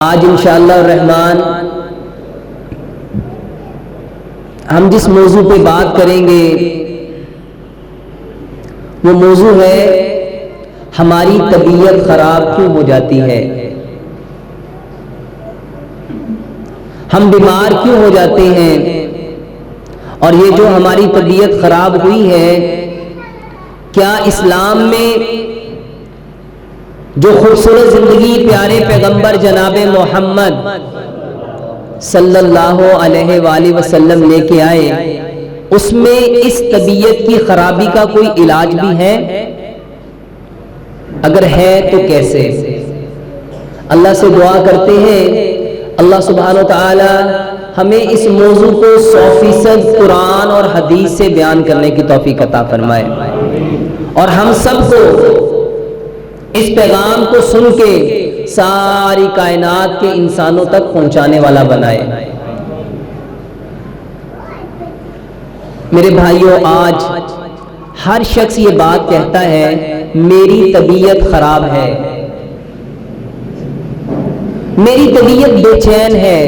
आज इंशाअल्लाह रहमान हम जिस मौजू पे बात करेंगे वो मौजू है हमारी तबीयत खराब क्यों हो जाती है, हम बीमार क्यों हो जाते हैं। और ये जो हमारी तबीयत खराब हुई है, क्या इस्लाम में जो खूबसूरत जिंदगी प्यारे पैगंबर जनाबे मोहम्मद सल्लल्लाहु अलैहि वसल्लम लेके आए, उसमें इस तबीयत की खराबी का कोई इलाज भी है? अगर है तो कैसे? अल्लाह से दुआ करते हैं अल्लाह सुब्हानो तआला हमें इस मौजू को 100% कुरान और हदीस से बयान करने की तौफीक अता फरमाए और हम सबको इस पैगाम को सुन के सारी कायनात के इंसानों तक पहुंचाने वाला बनाए। मेरे भाइयों, आज हर शख्स ये बात कहता है मेरी तबीयत खराब है, मेरी तबीयत बेचैन है,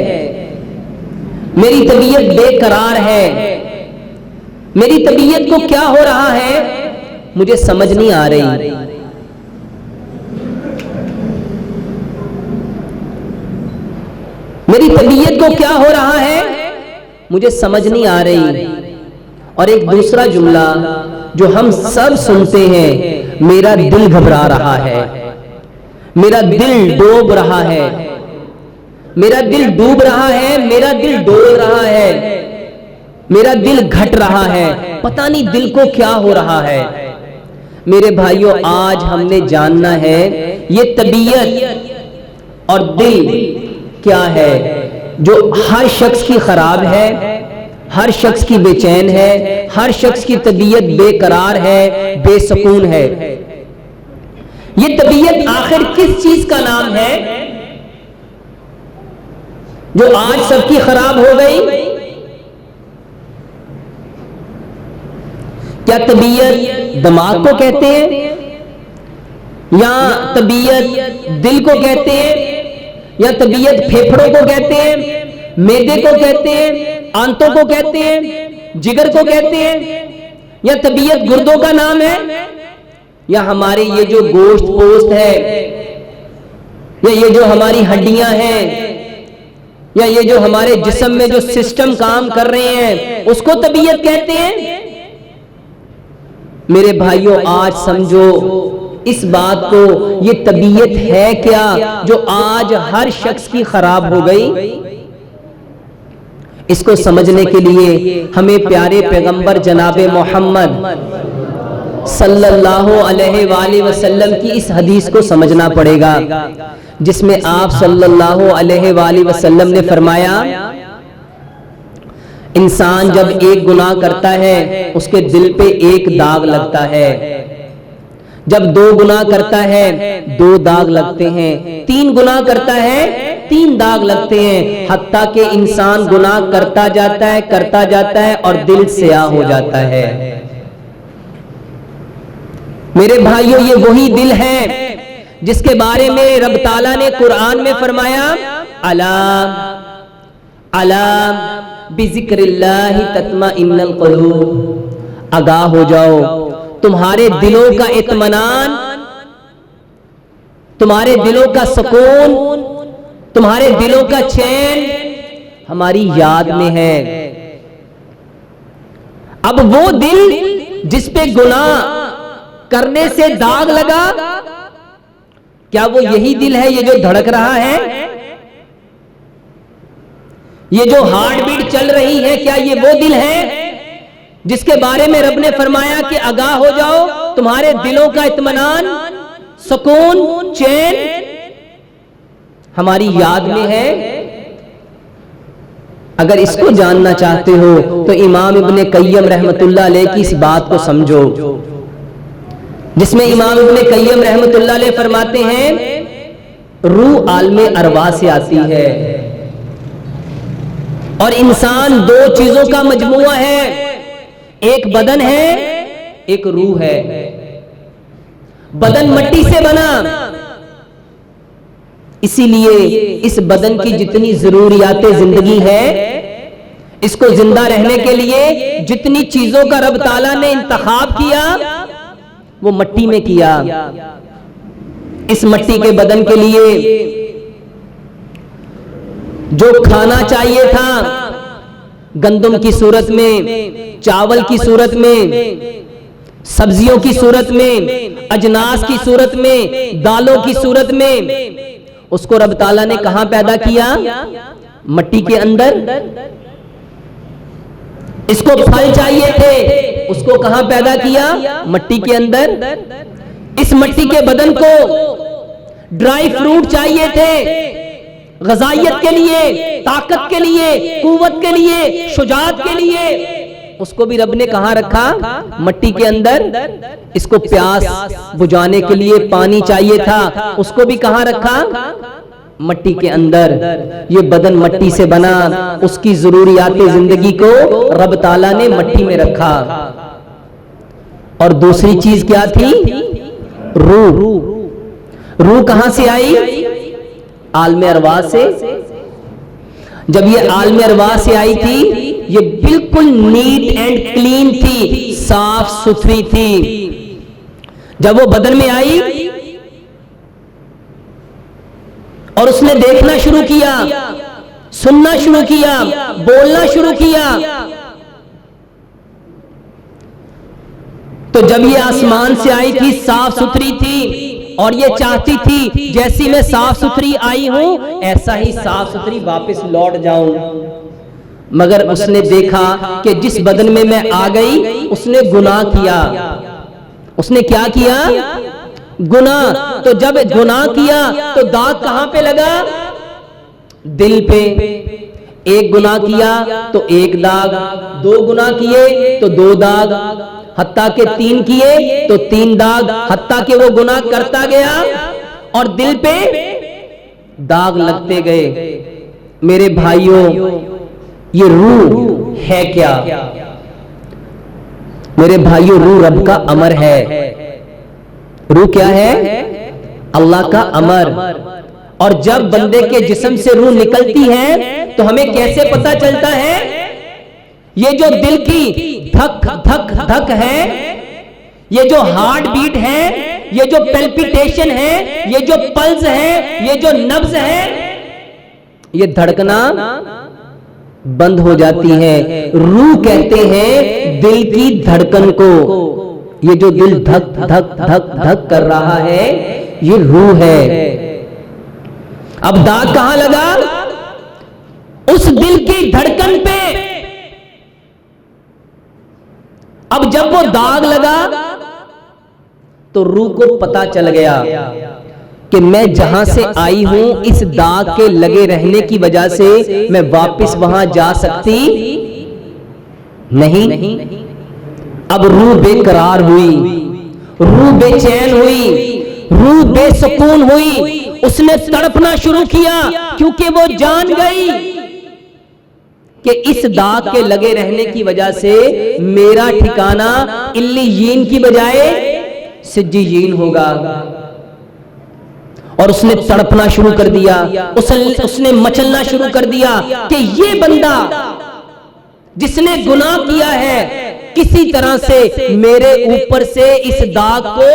मेरी तबीयत बेकरार है, मेरी तबीयत को क्या हो रहा है मुझे समझ नहीं आ रही। मेरी तबीयत को क्या हो रहा है मुझे समझ नहीं आ रही। और एक दूसरा जुमला जो हम सब सुनते हैं, मेरा दिल घबरा रहा है, मेरा दिल डूब रहा है, मेरा दिल डूब रहा है, मेरा दिल डोल रहा है, मेरा दिल घट रहा है, पता नहीं दिल को क्या हो रहा है। मेरे भाइयों, आज हमने जानना है ये तबीयत और दिल क्या है जो हर शख्स की खराब है, हर शख्स की बेचैन है, हर शख्स की तबीयत बेकरार है, बेसुकून है। ये तबीयत आखिर किस चीज का नाम है जो आज सबकी खराब हो गई? क्या तबीयत दिमाग को कहते हैं, या तबीयत दिल को कहते हैं, या तबीयत फेफड़ों को कहते हैं, मैदे को कहते हैं, आंतों को कहते हैं, जिगर को कहते हैं, या तबीयत गुर्दों का नाम है, या हमारे ये जो गोश्त पोस्ट है, या ये जो हमारी हड्डियां हैं, या ये जो हमारे जिस्म में जो सिस्टम काम कर रहे हैं उसको तबीयत कहते हैं। मेरे भाइयों, आज समझो इस बात को, ये तबीयत है क्या जो आज हर शख्स की खराब हो गई। इसको समझने के लिए हमें प्यारे पैगंबर जनाबे मोहम्मद सल्लल्लाहु अलैहि वसल्लम की इस हदीस को समझना पड़ेगा, जिसमें आप सल्लल्लाहु अलैहि वसल्लम ने फरमाया, इंसान जब एक गुनाह करता है उसके दिल पे एक दाग लगता है, जब 2 गुनाह करता है 2 दाग लगते हैं, 3 गुनाह करता है 3 दाग लगते हैं, हत्ता कि इंसान गुनाह करता जाता है और दिल स्याह हो जाता है। मेरे भाइयों, ये वही दिल है जिसके बारे में रब ताला ने कुरान में फरमाया, अला अला बिज़िक्रिल्लाहि तत्मइन्नुल क़ुलूब, आगाह हो जाओ, तुम्हारे दिलों का इत्मीनान, तुम्हारे दिलों का सुकून, तुम्हारे दिलों का चैन हमारी याद में है। अब वो दिल जिस पे गुनाह करने से दाग लगा, क्या वो यही दिल है ये जो धड़क रहा है, ये जो हार्ट बीट चल रही है, क्या ये वो दिल है जिसके बारे में रब ने फरमाया कि आगाह हो जाओ, तुम्हारे दिलों का इत्मीनान, सुकून, चैन हमारी याद में है। अगर इसको जानना चाहते हो तो इमाम इब्ने कय्यम रहमतुल्लाह अलैह की इस बात को समझो, जिसमें इमाम इब्ने कय्यम रहमतुल्लाह अलैह फरमाते हैं, रूह आलमे अरवा से आती है और इंसान 2 चीजों का मजमुआ है, एक बदन है, एक रूह है। बदन मट्टी से बना, इसीलिए इस बदन की जितनी जरूरियातें जिंदगी है, इसको जिंदा रहने के लिए जितनी चीजों का रब ताला ने इंतखाब किया वो मट्टी में किया। इस मट्टी के बदन के लिए जो खाना चाहिए था गंदम की सूरत में, चावल की सूरत में, सब्जियों की सूरत में, अजनास की सूरत में, दालों की सूरत में, उसको रब ताला ने कहां पैदा किया? मट्टी के अंदर। इसको फल चाहिए थे, उसको कहां पैदा किया? मट्टी के अंदर। इस मट्टी के बदन को ड्राई फ्रूट चाहिए थे ग़िज़ाइयत के लिए, ताकत के लिए, कुव्वत के लिए, शुजाअत के लिए, उसको भी रब ने कहां रखा? मट्टी के अंदर। इसको प्यास बुझाने के लिए पानी चाहिए था, उसको भी कहां रखा? मट्टी के अंदर। ये बदन मट्टी से बना, उसकी जरूरियाते जिंदगी को रब ताला ने मट्टी में रखा। और दूसरी चीज क्या थी? रूह। रूह कहां से आई? आलमे अरवाह से। जब ये आलमे अरवाह से आई थी, ये बिल्कुल नीट एंड क्लीन थी, साफ सुथरी थी। जब वो बदन में आई और उसने देखना शुरू किया, सुनना शुरू किया, बोलना शुरू किया, तो जब ये आसमान से आई थी, साफ सुथरी थी, और ये चाहती थी जैसी मैं साफ सुथरी आई हूं ऐसा ही साफ सुथरी वापस लौट जाऊं। मगर उसने देखा कि जिस बदन में मैं आ गई उसने गुनाह किया। उसने क्या किया? गुनाह। तो जब गुनाह किया तो दाग कहां पे लगा? दिल पे। एक गुनाह किया तो एक दाग, दो गुनाह किए तो दो दाग, हत्ता के 3 किए तो 3 दाग, हत्ता के वो गुनाह करता गया और दिल पे दाग लगते गए। मेरे भाइयों, ये रूह है क्या? मेरे भाइयों, रूह रब का अमर है। रूह क्या है? अल्लाह का अमर। और जब बंदे के जिस्म से रूह निकलती है तो हमें कैसे पता चलता है? ये जो दिल की धक धक धक है, ये जो हार्ट बीट है, ये जो पेल्पिटेशन है, ये जो पल्स है, ये जो नब्ज है, ये धड़कना बंद हो जाती है। रूह कहते हैं दिल की धड़कन को। ये जो दिल धक धक धक धक कर रहा है ये रूह है। अब दाग कहां लगा? उस दिल की धड़कन पे। अब जब वो दाग लगा तो रूह को पता चल गया कि मैं जहां से आई हूं इस दाग के लगे रहने की वजह से मैं वापस वहां जा सकती नहीं। अब रूह बेकरार हुई, रूह बेचैन हुई, रूह बेसुकून हुई। उसने तड़पना शुरू किया क्योंकि वो जान गई कि इस दाग के लगे रहने की वजह से मेरा ठिकाना इल्लीयीन की बजाय सिज्जीयीन होगा। और उसने तड़पना शुरू कर दिया, उसने मचलना शुरू कर दिया कि ये बंदा जिसने गुनाह किया है किसी तरह से मेरे ऊपर से इस दाग को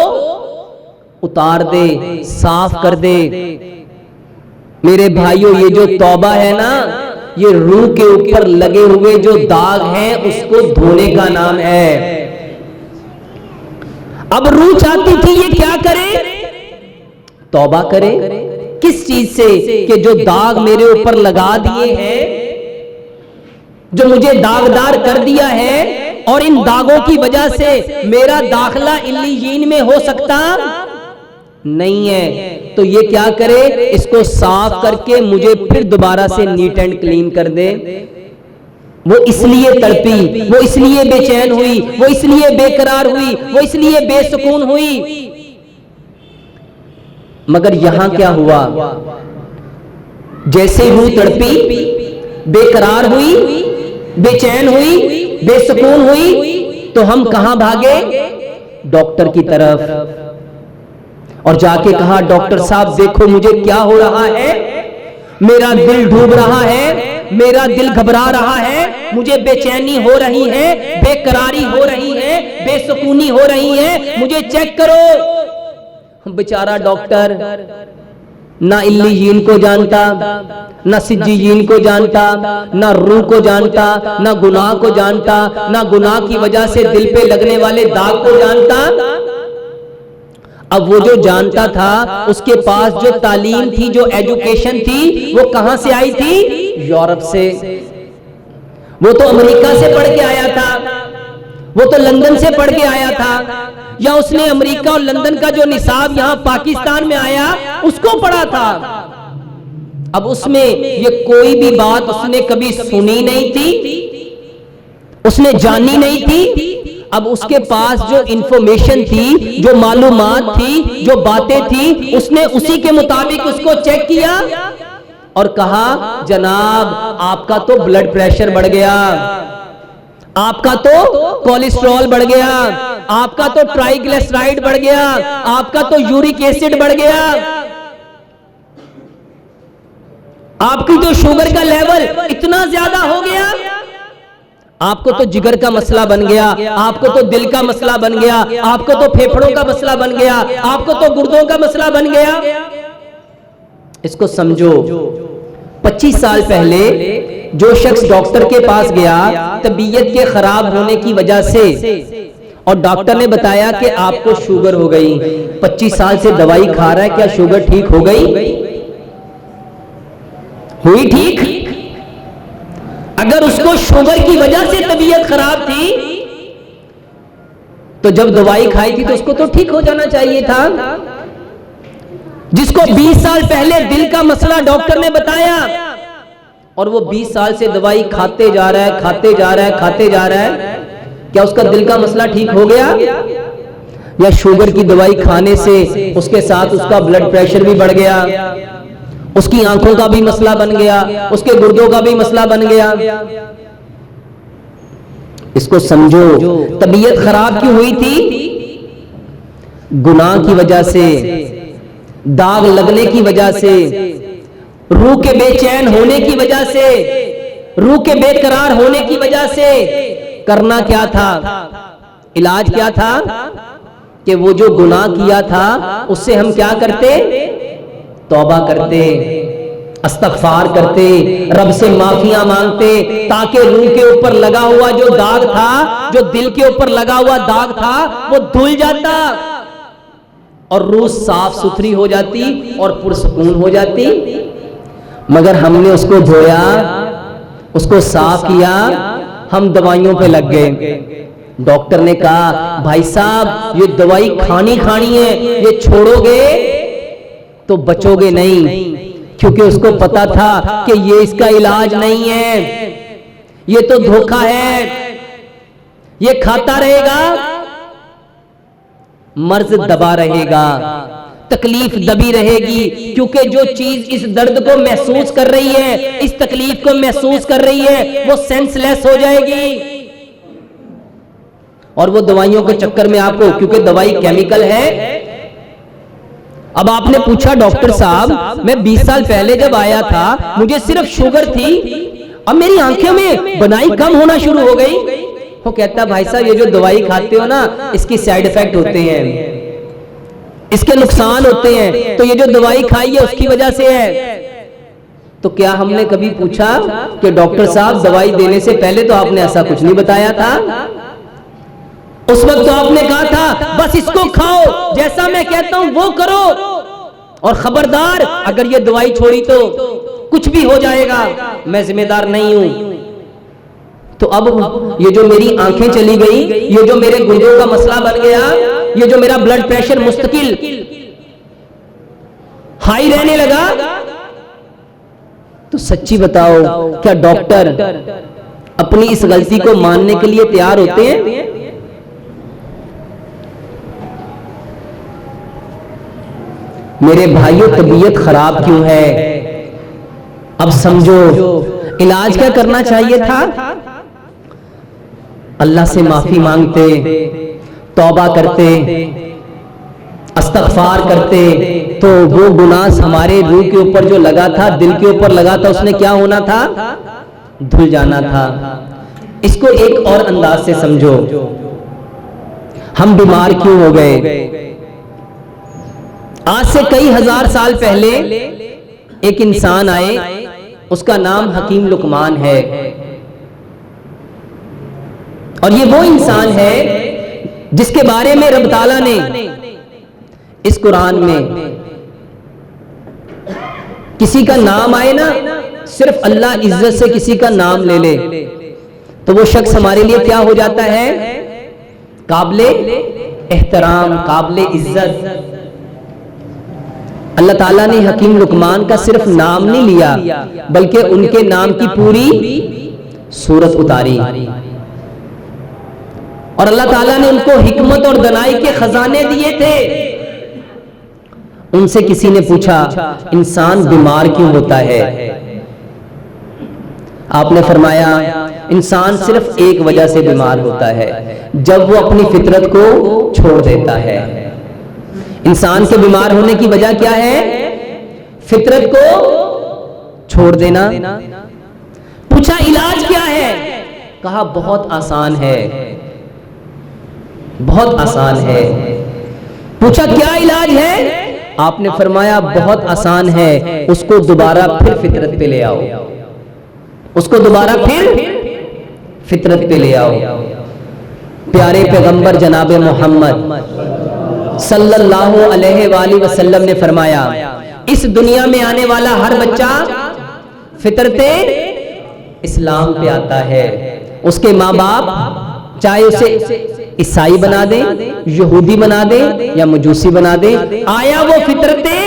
उतार दे, साफ कर दे। मेरे भाइयों, ये जो तौबा है ना, ये रूह के ऊपर लगे हुए जो दाग हैं उसको धोने का नाम है। अब रूह चाहती थी ये क्या करे? तौबा करे। किस चीज से? कि जो दाग मेरे ऊपर लगा दिए हैं, जो मुझे दागदार कर दिया है, और इन दागों की वजह से मेरा दाखिला इल्लीयीन में हो सकता नहीं है। तो ये क्या करे? इसको साफ करके मुझे फिर दोबारा से नीट एंड क्लीन कर दे। वो इसलिए तड़पी, वो इसलिए बेचैन हुई, वो इसलिए बेकरार हुई, वो इसलिए बेसुकून हुई। मगर यहां क्या हुआ? जैसे रूह तड़पी, बेकरार हुई, बेचैन हुई, बेसुकून हुई, तो हम कहां भागे? डॉक्टर की तरफ। और जाके कहा डॉक्टर साहब देखो मुझे क्या हो रहा है, मेरा दिल डूब रहा है, मेरा दिल घबरा रहा है, मुझे बेचैनी हो रही है, बेकरारी हो रही है, बेसुकूनी हो रही है, मुझे चेक करो। बेचारा डॉक्टर ना इल्लीयीन को जानता, ना सिज्जीयीन को जानता, ना रूह को जानता, ना गुनाह को जानता, ना गुनाह की वजह से दिल पे लगने वाले दाग को जानता। अब वो जो जानता था उसके पास जो तालीम थी, जो एजुकेशन थी, वो कहां से आई थी? यूरोप से। वो तो अमेरिका से पढ़ के आया था, वो तो लंदन से पढ़ के आया था, या उसने अमेरिका और लंदन का जो निसाब यहां पाकिस्तान में आया उसको पढ़ा था। अब उसमें ये कोई भी बात उसने कभी सुनी नहीं थी, उसने जानी नहीं थी। अब उसके पास जो इंफॉर्मेशन थी, जो मालूमात थी, जो बातें थी, उसने उसी के मुताबिक उसको चेक किया और कहा जनाब आपका तो ब्लड प्रेशर बढ़ गया, आपका तो कोलेस्ट्रॉल बढ़ गया, आपका तो ट्राइग्लिसराइड बढ़ गया, आपका तो यूरिक एसिड बढ़ गया, आपकी तो शुगर का लेवल इतना ज्यादा हो गया, आपको तो जिगर का मसला बन गया, आपको तो दिल का मसला बन गया, आपको तो फेफड़ों का मसला बन गया, आपको तो गुर्दों का मसला बन गया। इसको समझो, 25 साल पहले जो शख्स डॉक्टर के पास गया तबीयत के खराब होने की वजह से, और डॉक्टर ने बताया कि आपको शुगर हो गई, 25 साल से दवाई खा रहा है, क्या शुगर ठीक हो गई? हुई ठीक? अगर उसको शुगर की वजह से तबीयत खराब थी तो जब दवाई खाई थी तो उसको तो ठीक हो जाना चाहिए था। जिसको 20 साल पहले दिल का मसला डॉक्टर ने बताया और वो 20 साल से दवाई खाते जा रहा है, खाते जा रहा है, खाते जा रहा है, क्या उसका दिल का मसला ठीक हो गया? या शुगर की दवाई खाने से उसके साथ उसका ब्लड प्रेशर भी बढ़ गया, उसकी आंखों का भी मसला बन गया, उसके गुर्दों का भी मसला बन गया। इसको समझो, तबीयत खराब क्यों हुई थी? गुनाह की वजह से, दाग लगने की वजह से, रूह के बेचैन होने की वजह से, रूह के बेकरार होने की वजह से। करना क्या था? इलाज क्या था? कि वो जो गुनाह किया था उससे हम क्या करते? तौबा करते, इस्तग़फ़ार करते, रब से माफिया मांगते, ताकि रूह के ऊपर लगा हुआ जो दाग था, जो दिल के ऊपर लगा हुआ दाग था, वो धुल जाता और रूह साफ सुथरी हो जाती और पुरसुकून हो जाती। मगर हमने उसको धोया, उसको साफ किया, हम दवाइयों पे लग गए। डॉक्टर ने कहा भाई साहब ये दवाई खानी है, ये छोड़ोगे तो बचोगे नहीं, क्योंकि उसको पता था कि ये इसका इलाज नहीं है, ये तो धोखा है, ये खाता रहेगा, मर्ज दबा रहेगा, तकलीफ दबी रहेगी, क्योंकि जो चीज इस दर्द को महसूस कर रही है, इस तकलीफ को महसूस कर रही है, वो सेंसलेस हो जाएगी। और वो दवाइयों के चक्कर में आपको, क्योंकि दवाई केमिकल है। अब आपने पूछा डॉक्टर साहब मैं 20 साल पहले जब आया था मुझे सिर्फ शुगर थी, अब मेरी आंखों में बनाई कम होना शुरू हो गई। वो कहता भाई साहब ये जो दवाई खाते हो ना इसकी साइड इफेक्ट होते हैं, इसके नुकसान होते हैं, तो ये जो दवाई खाई है उसकी वजह से है। तो क्या हमने कभी पूछा कि डॉक्टर साहब दवाई देने से पहले तो आपने ऐसा कुछ नहीं बताया था? उस वक्त तो आपने कहा था बस इसको खाओ, जैसा मैं कहता हूं वो करो, और खबरदार अगर ये दवाई छोड़ी तो कुछ भी हो जाएगा, मैं जिम्मेदार नहीं हूं। तो अब ये जो मेरी आंखें चली गई, ये जो मेरे गुर्दों का मसला बन गया, ये जो मेरा ब्लड प्रेशर मुस्तकिल हाई रहने लगा, तो सच्ची बताओ क्या डॉक्टर अपनी इस गलती को मानने के लिए तैयार होते हैं? मेरे भाइयों तबीयत खराब क्यों है? अब समझो इलाज क्या करना चाहिए था? अल्लाह से माफी मांगते, तौबा करते, इस्तग़फ़ार करते तो वो गुनाह हमारे रूह के ऊपर जो लगा था, दिल के ऊपर लगा था, उसने क्या होना था? धुल जाना था। इसको एक और अंदाज से समझो, हम बीमार क्यों हो गए? आज से कई हजार साल पहले एक इंसान आए, उसका नाम हकीम लुकमान है, और ये वो इंसान है जिसके बारे में रब ताला ने इस कुरान में किसी का नाम आए ना, सिर्फ अल्लाह इज्जत से किसी का नाम ले ले तो वो शख्स हमारे लिए क्या हो जाता है? काबिले एहतराम, काबिले इज्जत। अल्लाह ताला ने हकीम लुकमान का सिर्फ नाम नहीं लिया, बल्कि उनके नाम की पूरी सूरत उतारी, और अल्लाह ताला ने उनको हिकमत और दनाई के खजाने दिए थे। उनसे किसी ने पूछा, इंसान बीमार क्यों होता है? आपने फरमाया, इंसान सिर्फ एक वजह से बीमार होता है, जब वो अपनी फितरत को छोड़ देता है। इंसान के बीमार होने की वजह क्या है? फितरत को छोड़ देना। पूछा इलाज क्या है? कहा बहुत आसान है, बहुत आसान है। पूछा क्या इलाज है? आपने फरमाया बहुत आसान है, उसको दोबारा फिर फितरत पे ले आओ, उसको दोबारा फिर फितरत पे ले आओ। प्यारे पैगंबर जनाबे मोहम्मद सल्लल्लाहु अलैहि वसल्लम ने फरमाया, इस दुनिया में आने वाला हर बच्चा फितरते इस्लाम पे आता है। उसके माँ बाप चाहे उसे ईसाई बना दे, यहूदी बना दे या मजूसी बना दे, आया वो फितरते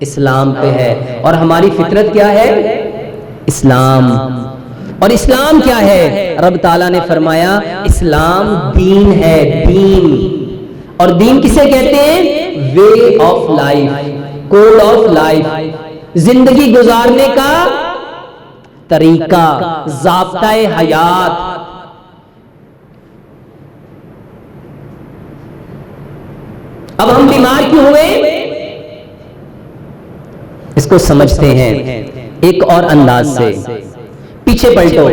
इस्लाम पे है। और हमारी फितरत क्या है? इस्लाम। और इस्लाम क्या है? रब ताला ने फरमाया इस्लाम दीन है, दीन। और दीन किसे कहते हैं? Way of life, code of life, जिंदगी गुजारने का तरीका, ज़ाब्ता-ए हयात। अब हम बीमार क्यों हुए? इसको समझते हैं एक और अंदाज से। पीछे पलटो,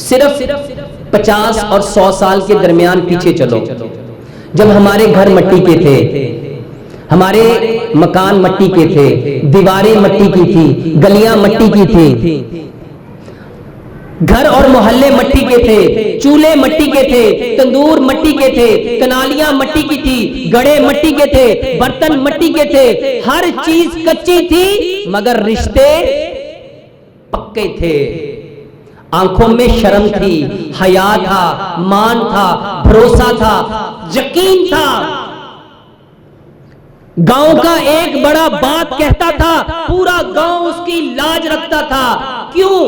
सिर्फ 50 और 100 साल के दरमियान पीछे चलो। जब हमारे घर मट्टी के थे, हमारे मकान मट्टी के थे, दीवारें मट्टी की थी, गलियां मट्टी की थी, घर और मोहल्ले मट्टी के थे, चूल्हे मट्टी के थे, तंदूर मट्टी के थे, कनालियां मट्टी की थी, गड़े मट्टी के थे, बर्तन मट्टी के थे, हर चीज कच्ची थी मगर रिश्ते पक्के थे। आंखों में शर्म थी, हया था, मान था, भरोसा था, यकीन था। गांव का एक बड़ा बात कहता था, पूरा गांव उसकी लाज रखता था। क्यों?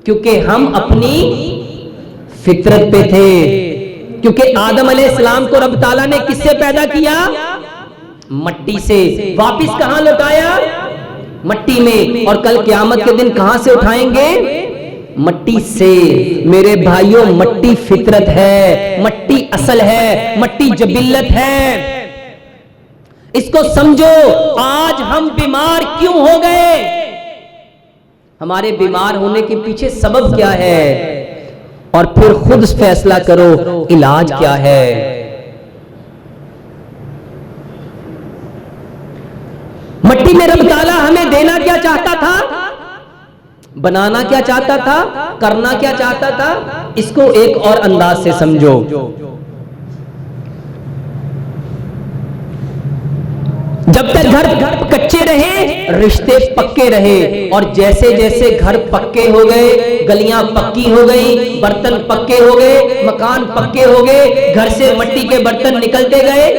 क्योंकि हम अपनी फितरत पे थे। क्योंकि आदम अलैहिस्सलाम को रब ताला ने किससे पैदा किया? मट्टी से। वापिस कहां लौटाया? मट्टी में। और कल क़यामत के दिन कहां से उठाएंगे? मट्टी से। मेरे भाइयों, मट्टी फितरत है, मट्टी असल है, मट्टी जबिल्लत है। इसको समझो। आज हम बीमार क्यों हो गए? हमारे बीमार होने के पीछे सबब क्या है? और फिर खुद फैसला करो इलाज क्या है। मट्टी में रब ताला हमें देना क्या चाहता था? बनाना क्या चाहता था? करना क्या चाहता था? इसको एक और अंदाज से समझो। जब तक घर कच्चे रहे, रिश्ते पक्के रहे, और जैसे जैसे घर पक्के हो गए, गलियां पक्की हो गई, बर्तन पक्के हो गए, मकान पक्के हो गए, घर से मट्टी के बर्तन निकलते गए,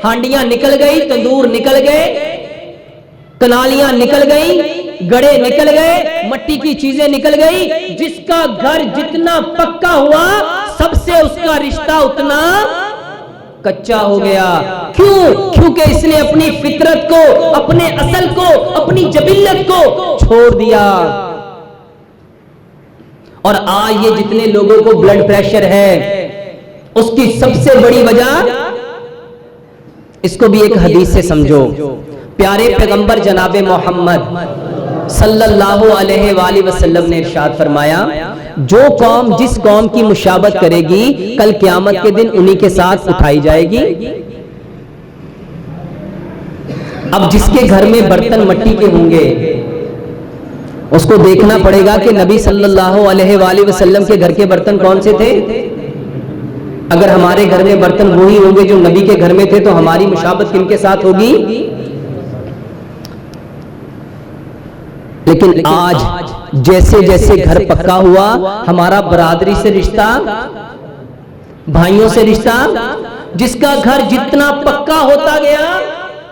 हांडियां निकल गई, तंदूर निकल गए, कनालियां निकल गई, गड़े निकल गए, मट्टी की चीजें निकल गई। जिसका घर जितना पक्का हुआ, सबसे उसका रिश्ता उतना कच्चा हो गया। क्यों? क्योंकि इसने अपनी फितरत को, अपने असल को, अपनी जबिल्लत को छोड़ दिया। और आज ये जितने लोगों को ब्लड प्रेशर है, उसकी सबसे बड़ी वजह इसको भी एक हदीस से समझो। प्यारे पैगंबर जनाबे मोहम्मद सल्लल्लाहु अलैहि वसल्लम ने इरशाद फरमाया, जो कौम जिस कौम की मुशाबत करेगी कल क़यामत के दिन उन्हीं के साथ उठाई जाएगी। अब जिसके घर में बर्तन मट्टी के होंगे उसको देखना पड़ेगा कि नबी सल्लल्लाहु अलैहि वसल्लम के घर के बर्तन कौन से थे। अगर हमारे घर में बर्तन वही होंगे जो नबी के घर में थे तो हमारी मुशाबत किनके साथ होगी। लेकिन आज जैसे जैसे घर पक्का हुआ, हमारा बरादरी से रिश्ता, भाइयों से रिश्ता, जिसका घर जितना पक्का होता गया,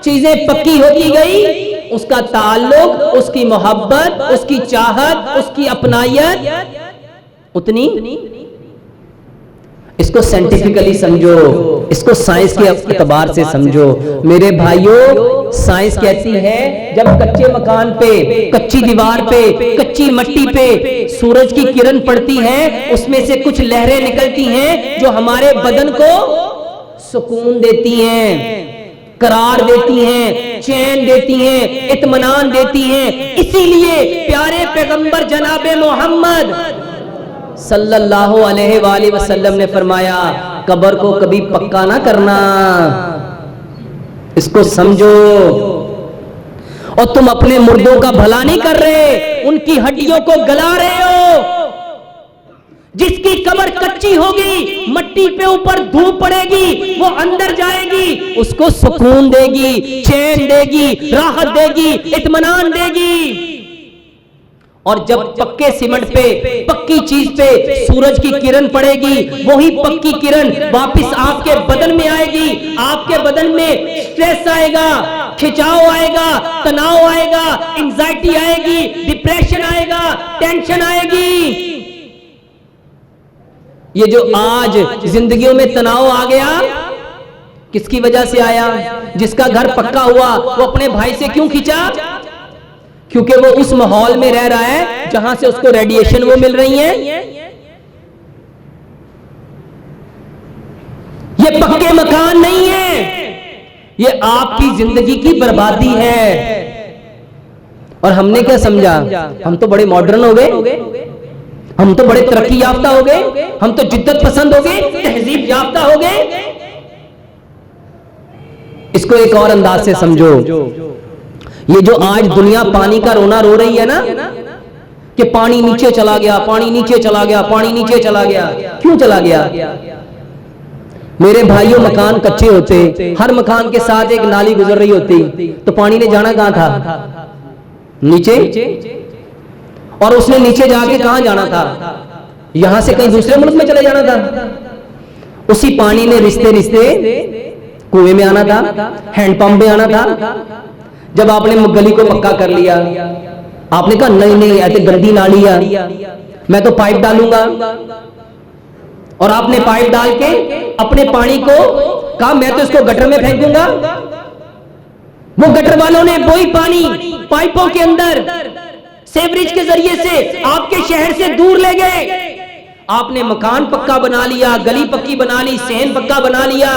चीजें पक्की होती गई, उसका ताल्लुक, उसकी मोहब्बत, उसकी चाहत, उसकी अपनायत उतनी। इसको साइंटिफिकली समझो, इसको साइंस के एतबार से समझो। मेरे भाइयों, साइंस कहती है जब कच्चे मकान पे, कच्ची दीवार पे, कच्ची मिट्टी पे सूरज की किरण पड़ती है, उसमें से कुछ लहरें निकलती हैं जो हमारे बदन को सुकून देती हैं, करार देती हैं, चैन देती हैं, इत्मीनान देती हैं। इसीलिए प्यारे पैगंबर जनाबे मोहम्मद सल्लल्लाहु अलैहि वसल्लम ने फरमाया, कब्र को कभी पक्का ना करना। इसको समझो। और तुम अपने मुर्दों का भला नहीं कर रहे, उनकी हड्डियों को गला रहे हो। जिसकी कब्र कच्ची होगी, मट्टी पे ऊपर धूप पड़ेगी, वो अंदर जाएगी, उसको सुकून देगी, चैन देगी, राहत देगी, इत्मीनान देगी। और जब पक्के सीमेंट पे, पक्की चीज पे सूरज की किरण पड़ेगी, वही पक्की किरण वापस आपके बदन में आएगी। आपके बदन में स्ट्रेस आएगा, खिंचाव आएगा, तनाव आएगा, एंजाइटी आएगी, डिप्रेशन आएगा, टेंशन आएगी। ये जो आज जिंदगियों में तनाव आ गया, किसकी वजह से आया? जिसका घर पक्का हुआ वो अपने भाई से क्यों खिंचा? क्योंकि वो उस माहौल में रह रहा है जहां से उसको रेडिएशन वो मिल रही है। ये पक्के मकान नहीं है, ये आपकी जिंदगी की बर्बादी है। और हमने क्या समझा? हम तो बड़े मॉडर्न हो गए, हम तो बड़े तरक्की याफ्ता हो गए, हम तो जिद्दत पसंद हो गए, तहजीब याफ्ता हो गए। इसको एक और अंदाज से समझो। ये जो आज दुनिया पानी का रोना रो रही है ना, कि पानी नीचे चला गया, पानी नीचे चला गया, पानी नीचे चला गया, क्यों चला गया? मेरे भाइयों, मकान कच्चे होते, हर मकान के साथ एक नाली गुजर रही होती, तो पानी ने जाना कहां था? नीचे। और उसने नीचे जाके कहां जाना था? यहां से कहीं दूसरे मुल्क में चले जाना था। उसी पानी ने रिश्ते रिश्ते कुएं में आना था, हैंडपंप में आना था। जब आपने गली को पक्का कर लिया, आपने कहा नहीं नहीं, ऐसे गंदी नाली है, मैं तो पाइप डालूंगा। और आपने पाइप डाल के अपने पानी को कहा मैं तो इसको गटर में फेंकूंगा। वो गटर वालों ने वही पानी पाइपों के अंदर सेवरेज के जरिए से आपके शहर से दूर ले गए। आपने मकान पक्का बना लिया, गली पक्की बना ली, सहन पक्का बना लिया,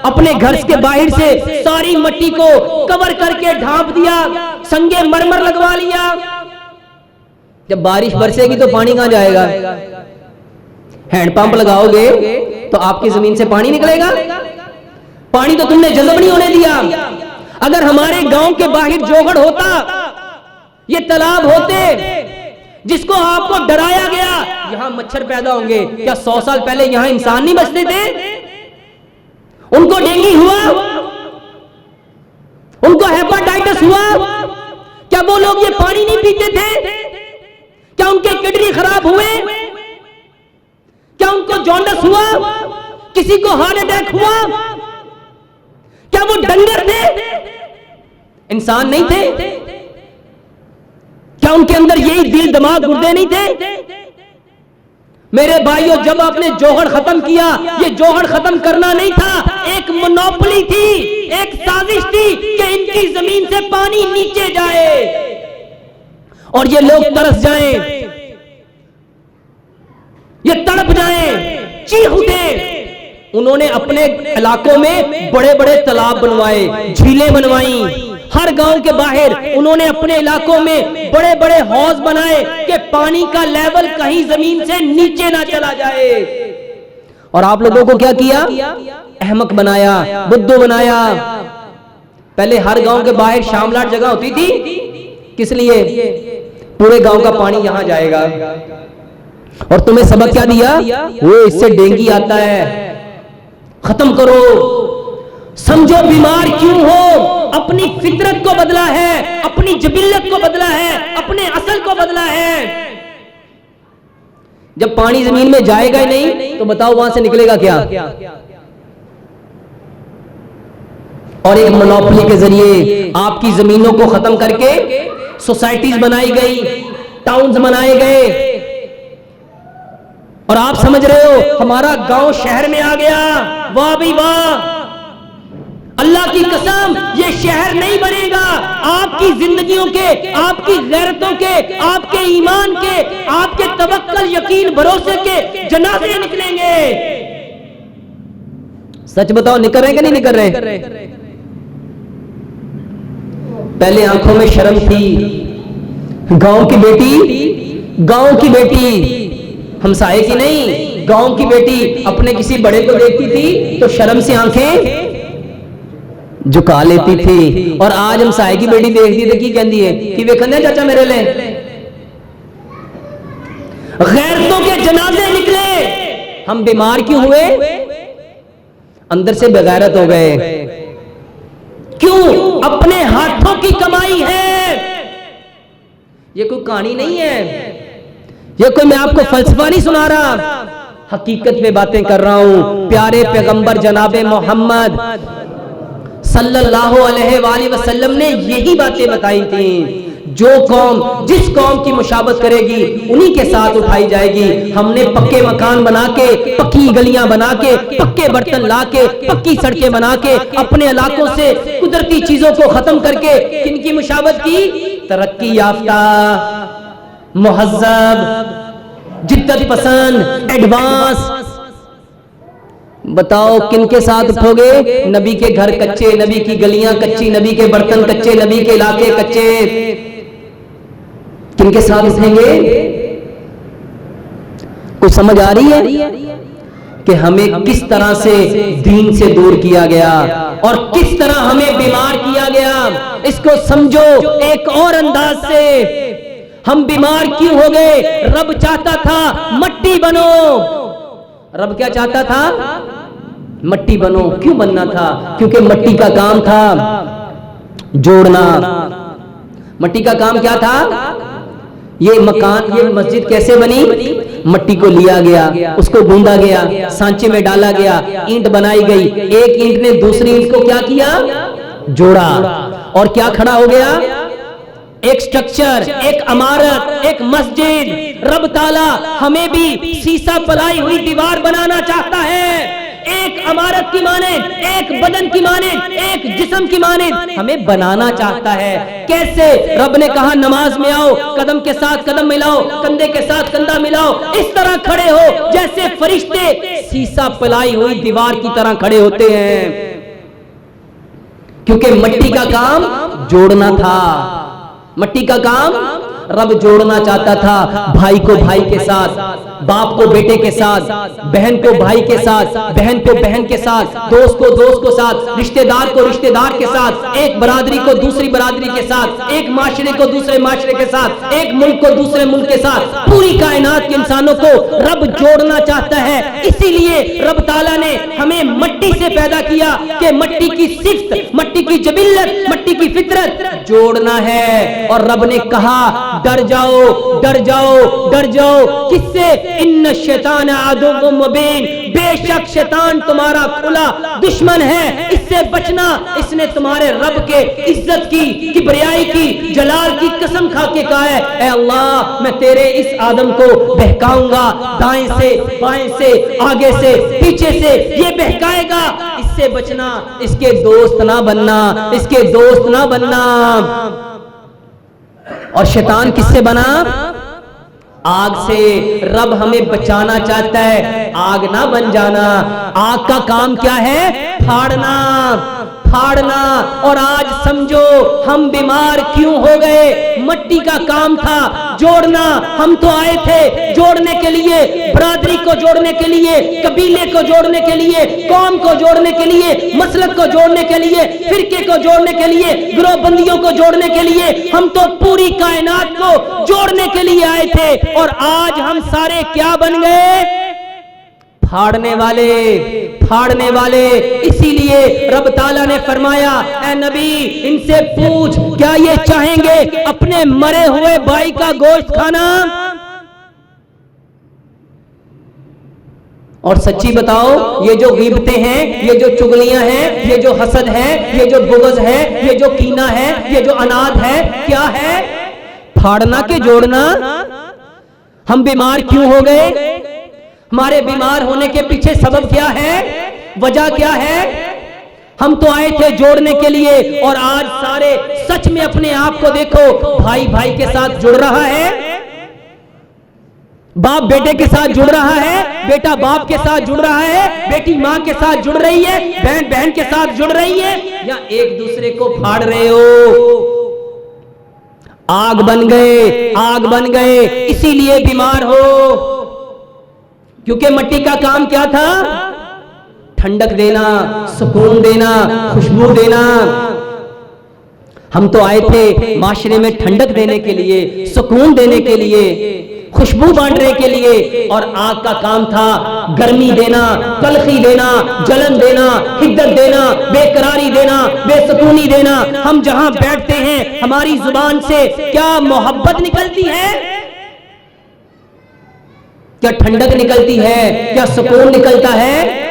अपने घर के बाहर से सारी मिट्टी को कवर करके ढांप दिया, संगे मरमर लगवा लिया। जब बारिश बरसेगी तो पानी कहां जाएगा? हैंडपंप लगाओगे तो आपकी जमीन से पानी निकलेगा? पानी तो तुमने जज़ब नहीं होने दिया। अगर हमारे गांव के बाहर जोगड़ होता, ये तालाब होते जिसको आपको डराया गया, यहां मच्छर पैदा होंगे, क्या 100 साल पहले यहां इंसान नहीं बचते थे? उनको डेंगू हुआ, उनको हेपेटाइटिस हुआ, क्या वो लोग ये पानी नहीं पीते थे? क्या उनके किडनी खराब हुए? क्या उनको जॉन्डिस हुआ? किसी को हार्ट अटैक हुआ? क्या वो डंगर थे, इंसान नहीं थे? क्या उनके अंदर यही दिल दिमाग गुर्दे नहीं थे? मेरे भाइयों, जब आपने जोहड़ खत्म किया, ये जोहड़ खत्म करना नहीं था, एक मोनोपोली थी, एक साजिश थी कि इनकी जमीन से पानी नीचे जाए और ये लोग तरस जाएं, ये तड़प जाएं, चीख उठे। उन्होंने अपने इलाकों में बड़े बड़े तालाब बनवाए, झीलें बनवाई। हर गांव के बाहर उन्होंने अपने इलाकों में बड़े बड़े हौज बनाए कि पानी का लेवल कहीं जमीन से नीचे ना चला जाए। और आप लोगों को क्या किया? अहमक बनाया, बुद्धू बनाया। पहले हर गांव के बाहर शामलाट जगह होती थी, किस लिए? पूरे गांव का पानी यहां जाएगा। और तुम्हें सबक क्या दिया? वो इससे डेंगू आता है, खत्म करो। समझो बीमार क्यों हो? अपनी फितरत को बदला है, अपनी जबिल्लत को बदला है, अपने असल को बदला है। जब पानी जमीन में जाएगा ही नहीं तो बताओ वहां से निकलेगा क्या? और एक मोनोपोली के जरिए आपकी जमीनों को खत्म करके सोसाइटीज बनाई गई, टाउन्स बनाए गए। और आप समझ रहे हो हमारा गांव शहर में आ गया। वाह भाई वाह, अल्लाह की कसम, ये शहर नहीं बनेगा। आपकी जिंदगियों के, आपकी गैरतों के, आपके ईमान के, आपके तवक्कल यकीन भरोसे के जनाजे निकलेंगे। सच बताओ, निकल रहे हैं कि नहीं निकल रहे? पहले आंखों में शर्म थी। गांव की बेटी हमसाये की नहीं, गांव की बेटी अपने किसी बड़े को देखती थी तो शर्म से आंखें झुका लेती थी। और आज हमसाये की बेटी देखती थी, की कहती है कि वे कहते चाचा मेरे लिए। गैरतों के जनाजे निकले। हम बीमार क्यों हुए? अंदर से बेगैरत हो गए। क्यों? अपने हाथों की कमाई है। ये कोई कहानी नहीं है, ये कोई मैं आपको फलसफा नहीं सुना रहा, हकीकत पे बातें कर रहा हूं। प्यारे पैगंबर जनाबे मोहम्मद सल्लल्लाहु अलैहि वसल्लम ने यही बातें बताई थी। जो कौम जिस कौम की मुशाबत करेगी उन्हीं के साथ उठाई जाएगी। हमने पक्के मकान बना के, पक्की गलियां बना के, पक्के बर्तन ला के, पक्की सड़कें बना के, अपने इलाकों से कुदरती चीजों को खत्म करके किनकी मुशाबत की? तरक्की याफ्ता, मुहज्जब, जिद्दत पसंद, एडवांस। बताओ किनके साथ उठोगे? नबी के घर कच्चे, नबी की गलियां कच्ची, नबी के बर्तन कच्चे, नबी के इलाके कच्चे। किनके साथ उठेंगे? कुछ समझ आ रही है कि हमें किस तरह से दीन से दूर किया गया और किस तरह हमें बीमार किया गया? इसको समझो एक और अंदाज से। हम बीमार क्यों हो गए? रब चाहता था मट्टी बनो। रब क्या चाहता था? मट्टी बनो। क्यों बनना था? क्योंकि मट्टी का काम था जोड़ना। मट्टी का काम क्या था? ये मकान, ये मस्जिद कैसे बनी? मट्टी को लिया गया, उसको गूंदा गया, सांचे में डाला गया, ईंट बनाई गई। एक ईंट ने दूसरी ईंट को क्या किया? जोड़ा। और क्या खड़ा हो गया? एक स्ट्रक्चर, एक इमारत, एक मस्जिद। रब ताला हमें भी शीशा पलाई हुई दीवार बनाना चाहता है। एक इमारत की माने, एक बदन की माने, एक जिस्म की माने हमें बनाना चाहता है। कैसे? रब ने कहा नमाज में आओ, कदम के साथ कदम मिलाओ, कंधे के साथ कंधा मिलाओ, इस तरह खड़े हो जैसे फरिश्ते शीशा पलाई हुई दीवार की तरह खड़े होते हैं। क्योंकि मिट्टी का काम जोड़ना था। मिट्टी का काम रब जोड़ना चाहता था। भाई को भाई के साथ, बाप को बेटे के साथ, बहन को भाई के साथ, बहन को बहन के साथ, दोस्त को साथ, रिश्तेदार को रिश्तेदार के साथ, एक बरादरी को दूसरी बरादरी के साथ, एक माशरे को दूसरे माशरे के साथ, एक मुल्क को दूसरे मुल्क के साथ। पूरी कायनात के इंसानों को रब जोड़ना चाहता है। इसीलिए रब ताला ने हमें मट्टी से पैदा किया कि मट्टी की सिफ्त, मट्टी की जबिल्लत, मट्टी की फितरत जोड़ना है। और रब ने कहा डर जाओ, डर जाओ, डर जाओ। किससे? इन्न शैतान अदुव्वुम मुबीन, बेशक शैतान तुम्हारा खुला दुश्मन है, इससे बचना। इसने तुम्हारे रब के इज्जत की, किबरियाई की, जलाल की कसम खा के कहा है, ऐ अल्लाह मैं तेरे इस आदम को बहकाऊंगा, दाएं से, बाएं से, आगे से, पीछे से, ये बहकाएगा, इससे बचना, इसके दोस्त ना बनना, इसके दोस्त ना बनना। और शैतान किससे बना? आग से रब हमें बचाना चाहता है, आग ना बन जाना। आग का काम क्या है? फाड़ना, फाड़ना। और आज समझो हम बीमार क्यों हो गए? मट्टी का काम था जोड़ना। हम तो आए थे जोड़ने के लिए, बरादरी को जोड़ने के लिए, कबीले को जोड़ने के लिए, कौम को जोड़ने के लिए, मसलक को जोड़ने के लिए, फिरके को जोड़ने के लिए, गिरोहबंदियों को जोड़ने के लिए। हम तो पूरी कायनात को जोड़ने के लिए आए थे। और आज हम सारे क्या बन गए? फाड़ने वाले, फाड़ने वाले। इसीलिए रब ताला ने फरमाया, ऐ नबी इनसे पूछ, क्या ये चाहेंगे अपने मरे हुए भाई का गोश्त खाना? और सच्ची बताओ, ये जो गिबतें हैं, ये जो चुगलियां हैं, ये जो हसद है, ये जो बुग़्ज़ है, ये जो कीना है, ये जो अनाद है, क्या है? फाड़ना के जोड़ना। हम बीमार क्यों हो गए? हमारे बीमार होने के पीछे सबब क्या है? वजह क्या है? हम तो आए थे जोड़ने के लिए। और आज सारे सच में अपने आप को देखो, भाई भाई के साथ जुड़ रहा है, बाप बेटे के साथ जुड़ रहा है, बेटा बाप के साथ जुड़ रहा है, बेटी मां के साथ जुड़ रही है, बहन बहन के साथ जुड़ रही है, या एक दूसरे को फाड़ रहे हो? आग बन गए, आग बन गए। इसीलिए बीमार हो, क्योंकि मिट्टी का काम क्या था? ठंडक देना, सुकून देना, खुशबू देना। हम तो आए थे माशरे में ठंडक देने के लिए, सुकून देने के लिए, खुशबू बांटने के लिए। और आग का काम था गर्मी देना, तलखी देना, जलन देना, हिद्दत देना, बेकरारी देना, बेसुकूनी देना। हम जहां बैठते हैं हमारी जुबान से क्या मोहब्बत निकलती है? क्या ठंडक निकलती है? क्या सुकून निकलता है?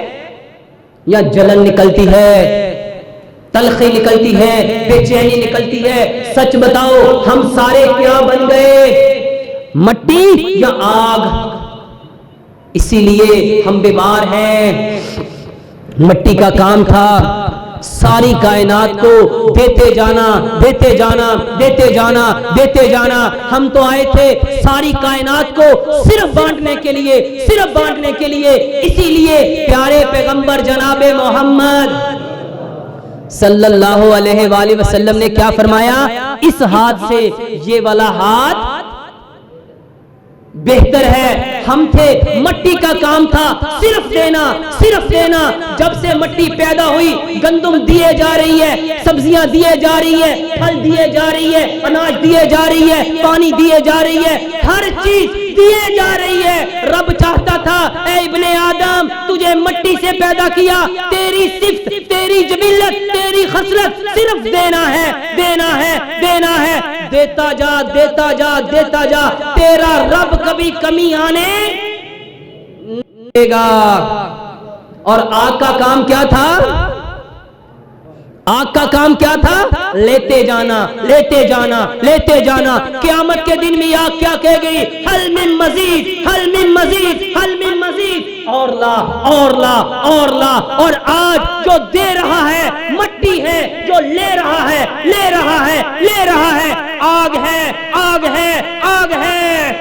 या जलन निकलती है, तलखी निकलती है, बेचैनी निकलती है? सच बताओ, हम सारे क्या बन गए? मट्टी या आग? इसीलिए हम बीमार हैं। मट्टी का काम था सारी कायनात को देते जाना, देते जाना, देते जाना, देते जाना। हम तो आए थे सारी कायनात को सिर्फ बांटने के लिए, सिर्फ बांटने के लिए। इसीलिए प्यारे पैगंबर जनाबे मोहम्मद सल्लल्लाहु अलैहि वसल्लम ने क्या फरमाया? इस हाथ से ये वाला हाथ बेहतर है। हम थे, मट्टी का काम था सिर्फ देना, सिर्फ देना। जब से मट्टी पैदा हुई, गंदम दिए जा रही है, सब्जियां दिए जा रही है, फल दिए जा रही है, अनाज दिए जा रही है, पानी दिए जा रही है, हर चीज दिए जा रही है। रब चाहता था, ऐ इब्ने आदम तुझे मट्टी से पैदा किया, तेरी सिफ्त, तेरी जबिल्लत, तेरी खसलत सिर्फ देना है, देना है, देना है। देता जा, देता जा, देता जा। तेरा रब कभी कमी आने देगा। और आग का काम क्या था? आग का काम क्या था? लेते जाना, लेते जाना, लेते जाना। क़यामत के दिन में आग क्या कहेगी? हल मिन मजीद, हल मिन मजीद, हल मिन मजीद। और ला, और ला, और ला। और आज जो दे रहा है मट्टी है, जो ले रहा है, ले रहा है, ले रहा है आग है, आग है, आग है।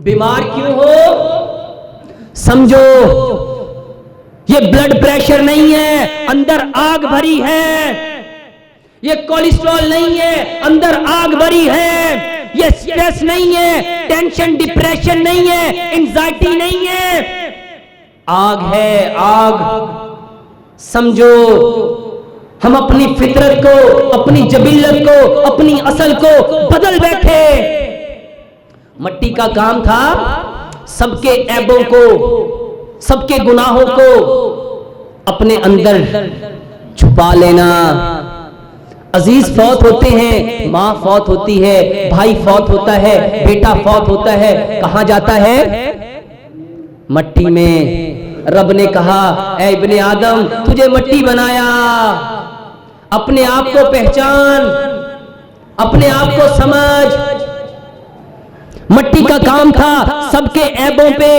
बीमार क्यों हो? समझो, ये ब्लड प्रेशर नहीं है, अंदर आग भरी है। ये कोलेस्ट्रॉल नहीं है, अंदर आग भरी है। ये स्ट्रेस नहीं है, टेंशन डिप्रेशन नहीं है, एंजाइटी नहीं है, आग है, आग। समझो, हम अपनी फितरत को, अपनी जबिल्लत को, अपनी असल को बदल बैठे। मट्टी का काम था सबके ऐबों को, सबके गुनाहों को अपने अंदर छुपा लेना। अजीज फौत होते हैं, माँ फौत होती है, भाई फौत होता है, बेटा फौत होता है, कहाँ जाता है? मट्टी में। रब ने कहा, ऐ इब्ने आदम तुझे मट्टी बनाया, अपने आप को पहचान, अपने आप को समझ। मट्टी का काम था सबके ऐबों पे,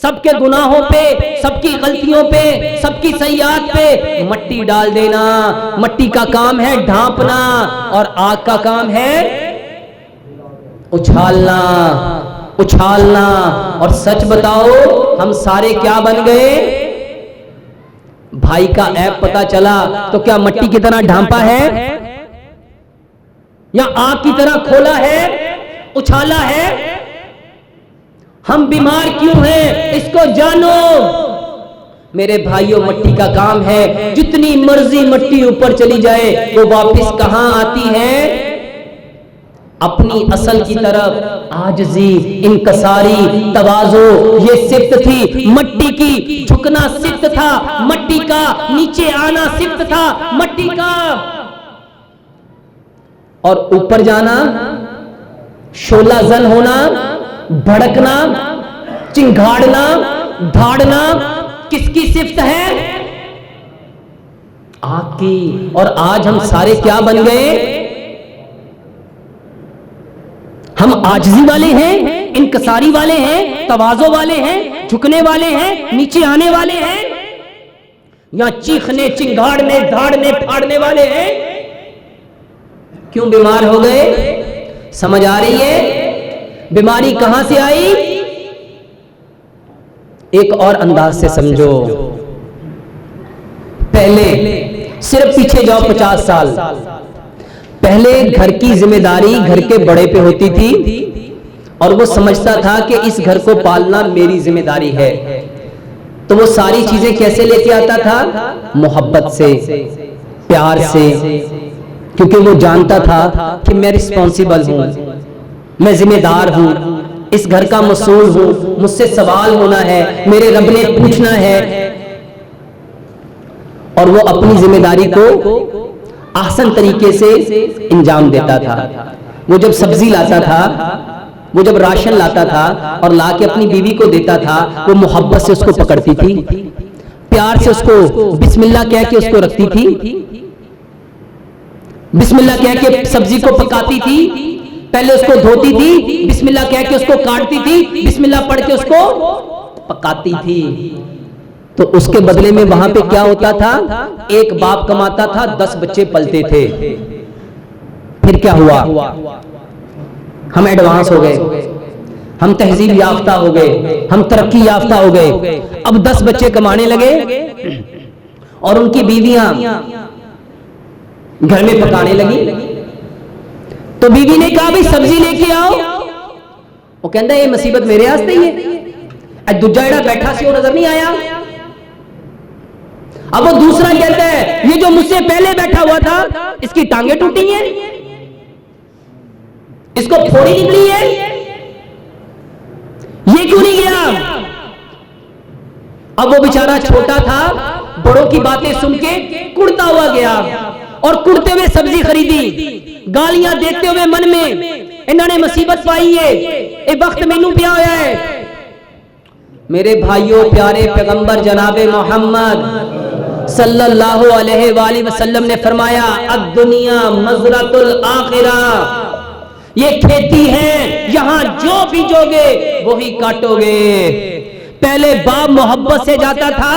सबके गुनाहों पे, सबकी गलतियों पे, सबकी सय्यात पे मट्टी डाल देना। मट्टी का काम है ढांपना, और आग का काम है उछालना उछालना। और सच बताओ हम सारे क्या बन गए? भाई का ऐप पता चला तो क्या मट्टी की तरह ढांपा है या आग की तरह खोला है, उछाला है? हम बीमार क्यों हैं इसको जानो मेरे भाइयों। मट्टी का काम है, जितनी मर्जी मट्टी ऊपर चली जाए वो वापस कहां आती है? अपनी असल की तरफ। आजजी, इनकसारी, तवाज़ो ये सिफ्त थी मट्टी की। झुकना सिफ्त था मट्टी का, नीचे आना सिफ्त था मट्टी का। और ऊपर जाना, शोला जन होना, भड़कना, चिंगाड़ना, धाड़ना किसकी सिफ्त है? आग की। और आज हम सारे क्या बन गए? हम आजिज़ी वाले हैं, इनकसारी वाले हैं, तवाज़ो वाले हैं, झुकने वाले हैं, नीचे आने वाले हैं, या चीखने, चिंगाड़ने, धाड़ने, फाड़ने वाले हैं। क्यों बीमार हो गए? समझ आ रही है बीमारी कहां से आई? एक और अंदाज से समझो। पहले सिर्फ पीछे जाओ 50 साल पहले, घर की जिम्मेदारी घर के बड़े पे होती थी और वो समझता था कि इस घर को पालना मेरी जिम्मेदारी है। तो वो सारी चीजें कैसे लेके आता था? मोहब्बत से, प्यार से, क्योंकि वो जानता था कि मैं रिस्पॉन्सिबल हूं, मैं जिम्मेदार हूं, इस घर का मसूल हूं, मुझसे सवाल होना है, मेरे रब ने पूछना है। और वो अपनी जिम्मेदारी को आसान तरीके से इंजाम देता था। वो जब सब्जी लाता था, वो जब राशन लाता था और लाके अपनी बीवी को देता था, वो मोहब्बत से उसको पकड़ती थी, प्यार से उसको बिस्मिल्लाह कह के उसको रखती थी, बिस्मिल्लाह कह के सब्जी को पकाती थी, पहले उसको धोती थी, बिस्मिल्लाह कह के उसको काटती थी, बिस्मिल्लाह पढ़ के उसको पकाती थी। तो उसके बदले में वहां पे क्या होता था? एक बाप कमाता था, 10 बच्चे पलते थे। फिर क्या हुआ? हम एडवांस हो गए, हम तहजीब याफ्ता हो गए, हम तरक्की याफ्ता हो गए। अब 10 बच्चे कमाने लगे और उनकी बीवियां घर में पकाने लगी। तो बीवी ने कहा भाई सब्जी लेके आओ। वो कहता ये मुसीबत मेरे वास्ते ही है, दूजा जड़ा बैठा सी वो नजर नहीं आया। अब वो दूसरा कहता है ये जो मुझसे पहले बैठा हुआ था इसकी टांगे टूटी हैं, इसको फोड़ी निकली है, ये क्यों नहीं गया? अब वो बेचारा छोटा था, बड़ों की बातें सुन के कुड़ता हुआ गया और कुड़ते हुए सब्जी खरीदी, गालियां देते हुए मन में इन्होंने मुसीबत पाई है, ये वक्त मैनू पिया होया है। मेरे भाइयों, प्यारे पैगंबर जनाबे मोहम्मद सल्लल्लाहु अलैहि वसल्लम ने फरमाया अद्दुनिया मज़रतुल आखिरा, ये खेती है, यहां जो बीजोगे वही काटोगे। पहले बाप मोहब्बत से जाता था,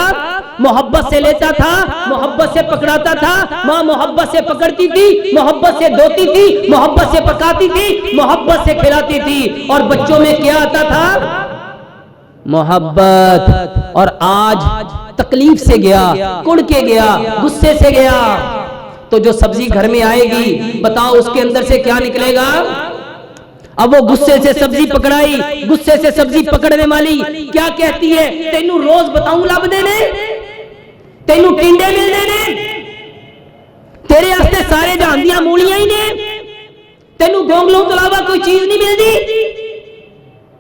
मोहब्बत से लेता था, मोहब्बत से पकड़ाता था, माँ मोहब्बत से पकड़ती थी, मोहब्बत से धोती थी, मोहब्बत से पकाती थी, मोहब्बत से खिलाती थी। और बच्चों में क्या आता था? मोहब्बत। और आज तकलीफ से गया, कुड़ के गया, गुस्से से गया। तो जो सब्जी घर में आएगी बताओ उसके अंदर से क्या निकलेगा? अब वो गुस्से से सब्जी पकड़ाई, गुस्से से सब्जी पकड़ने वाली क्या कहती है? तेनू रोज बताऊं लब देने, तेनू टिंडे मिल देने, तेरे वास्ते सारे जहां दियां मूलियां ही ने, तेनू गोंगलों के अलावा कोई चीज नहीं मिलती।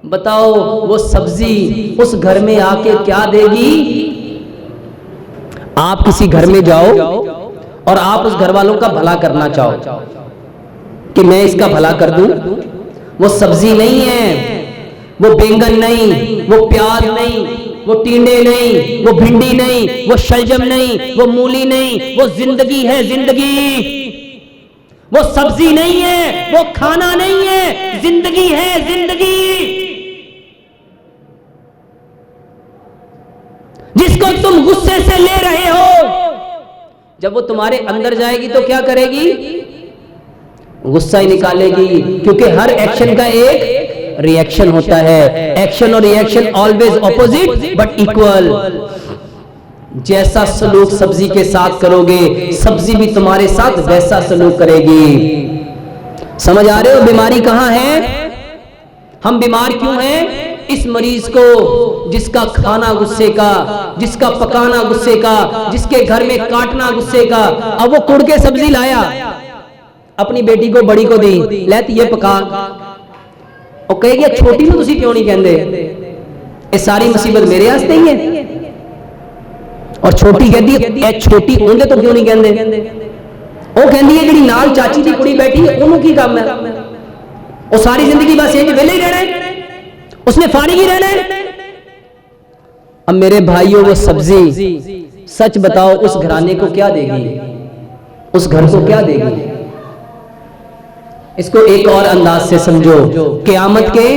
बताओ वो सब्जी उस घर में आके क्या देगी? आप किसी घर में जाओ और आप उस घर वालों का भला करना चाहो कि मैं इसका भला कर दूं, वो सब्जी नहीं है, वो बैंगन नहीं, वो प्याज नहीं, वो टींडे नहीं, वो भिंडी नहीं, वो शलजम नहीं, वो मूली नहीं, वो जिंदगी है, जिंदगी। वो सब्जी नहीं है, वो खाना नहीं है, जिंदगी है, जिंदगी। जिसको तुम गुस्से से ले रहे हो, जब वो तुम्हारे अंदर जाएगी तो क्या करेगी? गुस्सा ही निकालेगी, क्योंकि हर एक्शन का एक रिएक्शन होता है। एक्शन और reaction always opposite but equal. जैसा सलूक सब्जी के साथ करोगे, सब्जी भी तुम्हारे साथ वैसा सलूक करेगी। समझ आ रहे हो बीमारी कहां है? हम बीमार क्यों हैं? इस मरीज को, जिसका खाना गुस्से का, जिसका पकाना गुस्से का, जिसके घर में काटना गुस्से का, अब वो कुड़ के सब्जी लाया, अपनी बेटी को बड़ी को दी, लेत ये पका, और कहेगी छोटी में तुसी क्यों नहीं कहंदे, ये सारी मुसीबत मेरे वास्ते ही है। और छोटी कहती है छोटी उन्हें तो क्यों नहीं कहंदे, वो कहती है जी नाल चाची की कुड़ी बैठी है उन्होंने की काम है, वो सारी जिंदगी बस ये वेले ही रहना है, उसने फारिग ही रहना है। अब मेरे भाइयों वो सब्जी, सच बताओ उस घराने को क्या देगी, उस घर को क्या देगी? इसको एक और अंदाज से समझो। क़यामत के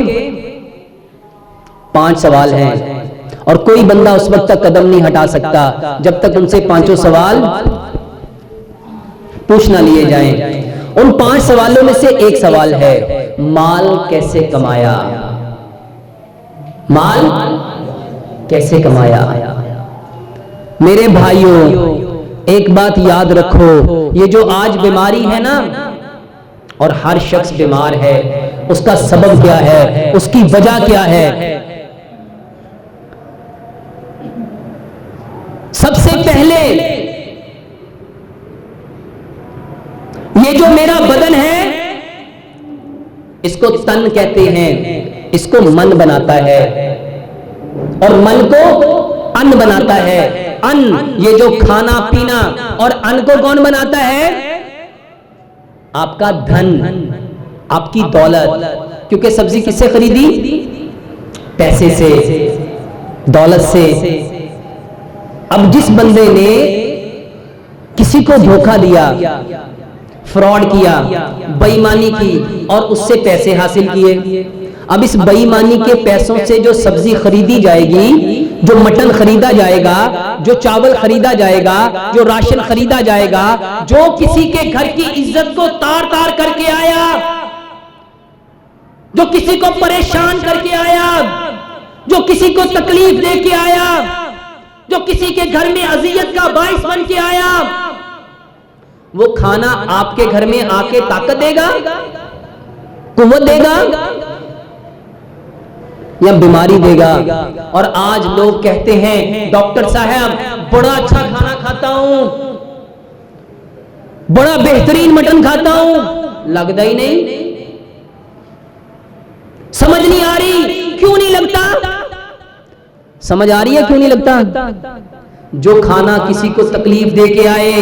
5 सवाल हैं और कोई बंदा उस वक्त तक कदम नहीं हटा सकता जब तक उनसे 5 सवाल पूछ ना लिए जाएं। उन 5 सवालों में से एक सवाल है, माल कैसे कमाया? माल कैसे कमाया? मेरे भाइयों एक बात याद रखो, ये जो आज बीमारी है ना, और हर शख्स बीमार है, उसका सबब क्या है, उसकी वजह क्या है? सबसे पहले ये जो मेरा बदन है, इसको तन कहते हैं, इसको मन बनाता है और मन को अन्न बनाता है। अन्न, ये जो खाना पीना, और अन्न को कौन बनाता है? आपका धन, आपकी दौलत। क्योंकि सब्जी किससे खरीदी? पैसे से, दौलत से। अब जिस बंदे ने किसी को धोखा दिया, फ्रॉड किया, बेईमानी की और उससे पैसे हासिल किए, अब इस बेईमानी के पैसों से जो सब्जी खरीदी जाएगी, जो मटन खरीदा जाएगा, जो चावल खरीदा जाएगा, जो राशन खरीदा जाएगा, जो किसी के घर की इज्जत को तार तार करके आया, जो किसी को परेशान करके आया, जो किसी को तकलीफ दे के आया, जो किसी के घर में अजियत का बाइस बन के आया, वो खाना आपके घर में आके ताकत देगा, कुव्वत देगा या बीमारी देगा? और आज लोग कहते हैं डॉक्टर साहब बड़ा अच्छा खाना खाता हूं, बड़ा बेहतरीन मटन खाता हूं, लगता ही नहीं। समझ नहीं आ रही क्यों नहीं लगता? समझ आ रही है क्यों नहीं लगता? जो खाना किसी को तकलीफ दे के आए,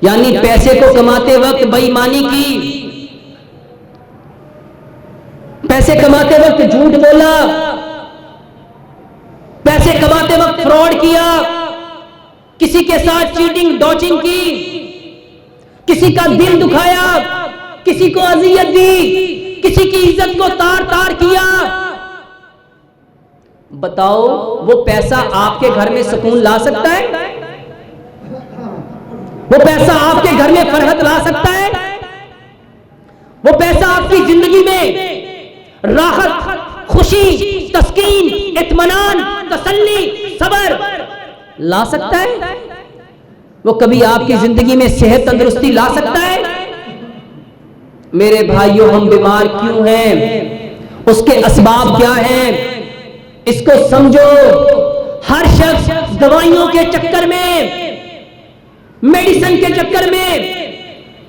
यानी पैसे को कमाते वक्त बेईमानी की, पैसे कमाते वक्त झूठ बोला, पैसे कमाते वक्त फ्रॉड किया, किसी के साथ चीटिंग डॉचिंग की, किसी का दिल दुखाया, किसी को अजियत दी, किसी की इज्जत को तार तार किया, बताओ वो पैसा आपके घर में सुकून ला सकता है? वो पैसा आपके घर में फरहत ला सकता है? वो पैसा आपकी जिंदगी में राहत, खुशी, तस्कीन, इत्मीनान, तसल्ली, सब्र ला सकता है? वो कभी आपकी जिंदगी में सेहत, तंदुरुस्ती ला सकता है? मेरे भाइयों, हम बीमार क्यों हैं? उसके असबाब क्या हैं? इसको समझो। हर शख्स दवाइयों के चक्कर में, मेडिसिन के चक्कर में,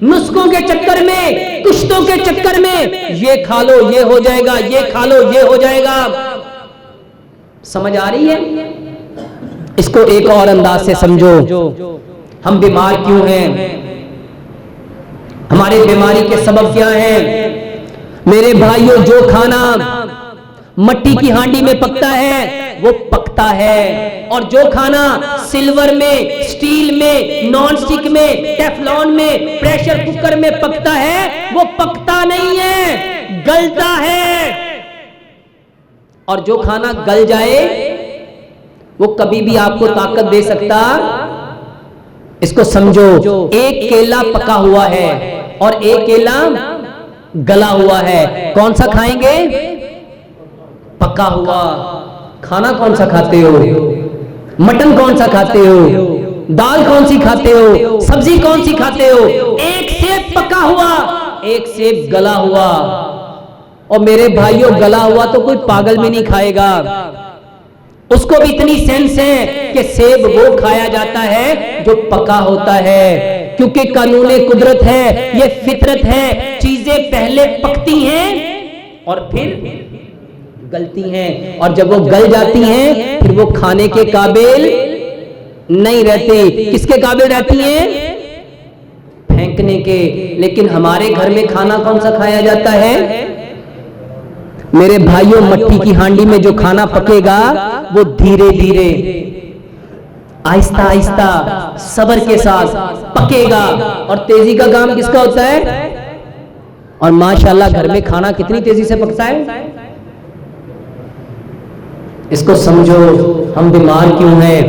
नुस्खों के चक्कर में, कुश्तों के चक्कर में, ये खा लो ये हो जाएगा, ये खा लो ये हो जाएगा। समझ आ रही है? इसको एक और अंदाज से समझो। हम बीमार क्यों हैं? हमारी बीमारी के सबब क्या हैं? मेरे भाइयों, जो खाना मट्टी की हांडी में पकता है वो पकता है, और जो खाना सिल्वर में, स्टील में, नॉन स्टिक में, टेफलॉन में, प्रेशर कुकर में पकता है वो पकता नहीं है, गलता है। और जो खाना गल जाए वो कभी भी आपको ताकत दे सकता। इसको समझो। एक केला पका हुआ है, और एक केला गला हुआ है, कौन सा खाएंगे? पका हुआ। खाना कौन सा खाते हो? मटन कौन सा खाते हो? दाल कौन सी खाते हो? सब्जी कौन सी खाते हो? एक सेब पका हुआ, एक सेब गला हुआ। और मेरे भाइयों, गला हुआ तो कोई पागल भी नहीं खाएगा, उसको भी इतनी सेंस है कि सेब वो खाया जाता है जो पका होता है, क्योंकि कानूने कुदरत है, ये फितरत है, चीजें पहले पकती हैं और फिर गलती हैं, और जब वो गल जाती हैं फिर वो खाने के काबिल नहीं रहती। किसके काबिल रहती हैं? फेंकने के। लेकिन हमारे घर में खाना कौन सा खाया जाता है? मेरे भाइयों, मट्टी की हांडी में जो खाना पकेगा वो धीरे धीरे, आहिस्ता आहिस्ता, सब्र के साथ पकेगा। और तेजी का काम किसका होता है? और माशाल्लाह घर में खाना कितनी तेजी से पकता है। इसको समझो, हम बीमार क्यों हैं?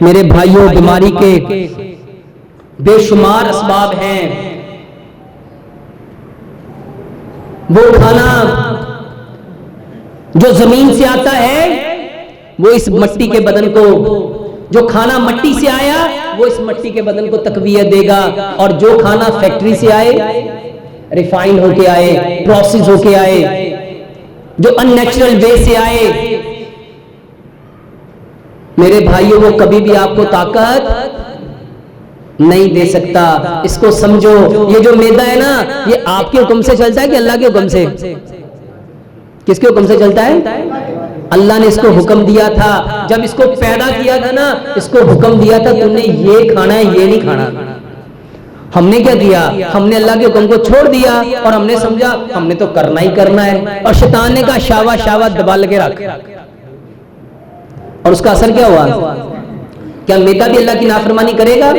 मेरे भाइयों, बीमारी के बेशुमार असबाब हैं। वो खाना जो जमीन से आता है वो इस मट्टी के बदन को, जो खाना मट्टी से आया वो इस मट्टी के बदन को तकवीयत देगा। और जो खाना फैक्ट्री से आए, रिफाइन होके आए, प्रोसेस होके आए, जो अननेचुरल वे से आए, मेरे भाइयों, वो कभी भी आपको ताकत नहीं दे सकता। इसको समझो। ये जो मैदा है ना, ये आपके हुक्म से चलता है कि अल्लाह के हुक्म से? किसके हुक्म से चलता है? अल्लाह ने इसको हुक्म दिया था। जब इसको पैदा किया था ना, इसको हुक्म दिया था तुमने ये खाना है, ये नहीं खाना। हमने क्या किया? हमने अल्लाह के हुक्म को छोड़ दिया और हमने समझा हमने तो करना ही करना है। और शैतान ने कहा शावा शावा, दबा लगे रख। और उसका असर क्या हुआ? क्या मैदा भी अल्लाह की नाफरमानी करेगा?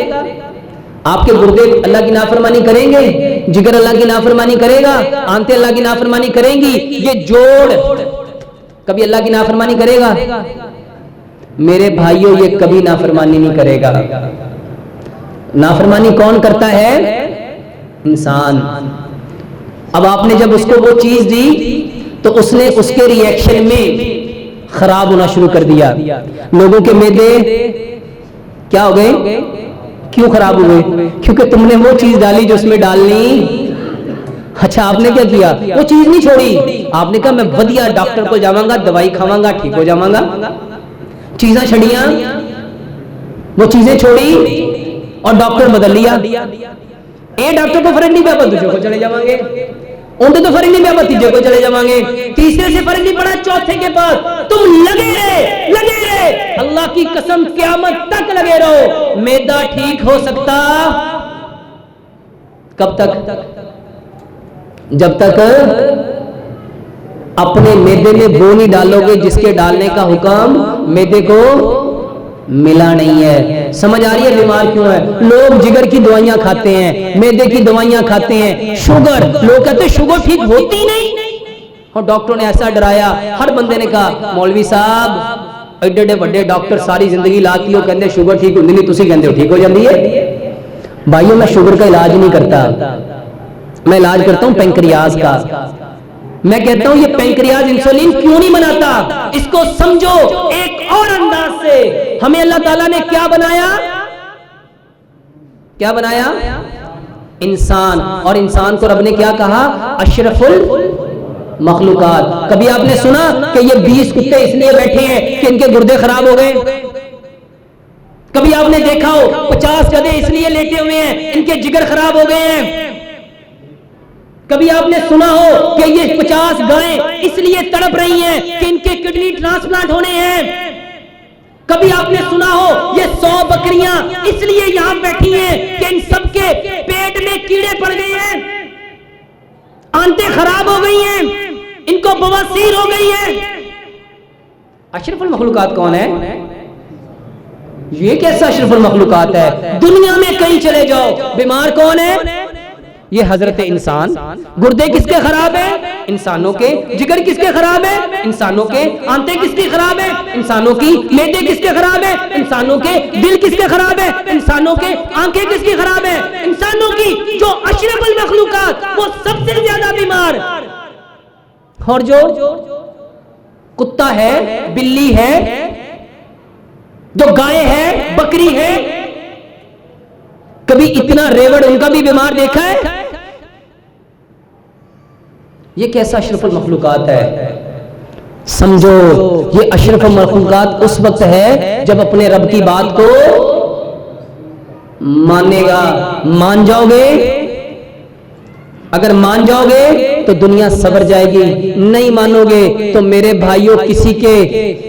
आपके गुर्दे अल्लाह की नाफरमानी करेंगे? जिगर अल्लाह की नाफरमानी करेगा? आंतें अल्लाह की नाफरमानी करेंगी? ये जोड़ कभी अल्लाह की नाफरमानी करेगा? मेरे भाइयों, ये कभी नाफरमानी नहीं करेगा। नाफरमानी कौन करता है? इंसान। अब आपने जब उसको वो चीज दी तो उसने उसके रिएक्शन में खराब होना शुरू कर दिया। लोगों के मैदे क्या हो गए? क्यों खराब हुए? क्योंकि तुमने वो चीज डाली जो उसमें डालनी। अच्छा, आपने क्या किया? वो चीज नहीं छोड़ी। आपने कहा मैं वधिया डॉक्टर को जावांगा, दवाई खावांगा, ठीक हो जावांगा। चीजें छड़ियां, वो चीजें छोड़ी और डॉक्टर बदल लिया। ए डॉक्टर को फर्क नहीं पड़ा, दूसरे को चले जावांगे। उनसे तो फर्क नहीं पड़ा, तीसरे को चले जावांगे। तीसरे से फर्क नहीं पड़ा, चौथे के पास तुम लगे रहे, लगे रहे। अल्लाह की कसम, क़यामत तक लगे रहो। मैदा ठीक हो सकता कब तक? जब तक अपने मैदे में वो नहीं डालोगे जिसके डालने का हुक्म मैदे को मिला नहीं है। समझ आ रही है बीमार क्यों है? लोग जिगर की दवाइयां खाते हैं, मैदे की दवाइयां खाते हैं, शुगर, लोग कहते हैं शुगर ठीक होती नहीं। और डॉक्टरों ने ऐसा डराया, हर बंदे ने कहा मौलवी साहब एडे एडे बड़े डॉक्टर सारी जिंदगी लाती हो, कहते शुगर ठीक होती नहीं, तुसी कहते हो ठीक हो जाती है। भाइयों, मैं शुगर का इलाज नहीं करता, मैं इलाज करता हूं पेंक्रियाज का। मैं कहता हूं ये पेंक्रियाज इंसुलिन क्यों नहीं बनाता, इसको समझो एक और अंदाज से। हमें अल्लाह ताला ने क्या बनाया? क्या बनाया? इंसान। और इंसान को रब ने क्या कहा? अशरफुल मखलूकात। कभी आपने सुना कि ये 20 कुत्ते इसलिए बैठे हैं कि इनके गुर्दे खराब हो गए? कभी आपने देखा हो 50 गधे इसलिए लेटे हुए हैं इनके जिगर खराब हो गए हैं? कभी आपने सुना हो कि ये 50 गायें इसलिए तड़प रही हैं कि इनके किडनी ट्रांसप्लांट होने हैं? कभी आपने सुना हो ये 100 बकरियां इसलिए यहां बैठी हैं कि इन सबके पेट में कीड़े पड़ गए हैं, आंतें खराब हो गई हैं, इनको बवासीर हो गई है? अशरफुल मखलूकात कौन है? ये कैसा अशरफुल मखलूकात है? दुनिया में कहीं चले जाओ, बीमार कौन है? ये हजरत इंसान। गुर्दे किसके खराब है? इंसानों के। जिगर किसके खराब है? इंसानों के। आंतें किसकी खराब है? इंसानों की। मैदे किसके खराब है? इंसानों के। दिल किसके खराब है? इंसानों के। आंखें किसकी खराब है? इंसानों की। जो अशरफुल मखलूकात वो सबसे ज्यादा बीमार, और जो कुत्ता है, बिल्ली है, जो गाय है, बकरी है, कभी इतना रेवड़ उनका भी बीमार देखा है? ये कैसा अशरफुल मखलूकात है? समझो ये अशरफुल मखलूकात उस वक्त है जब अपने रब की बात को मानेगा। मान जाओगे, अगर मान जाओगे तो दुनिया सवर जाएगी, नहीं मानोगे तो मेरे भाइयों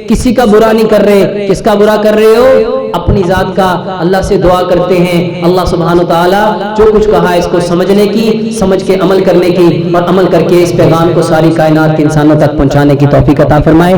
किसी का बुरा नहीं कर रहे। किसका बुरा कर रहे हो? अपनी जात का। अल्लाह से दुआ करते हैं अल्लाह सुब्हानो तआला जो कुछ कहा इसको समझने की, समझ के अमल करने की, और अमल करके इस पैगाम को सारी कायनात के इंसानों तक पहुंचाने की तौफीक अता फरमाए।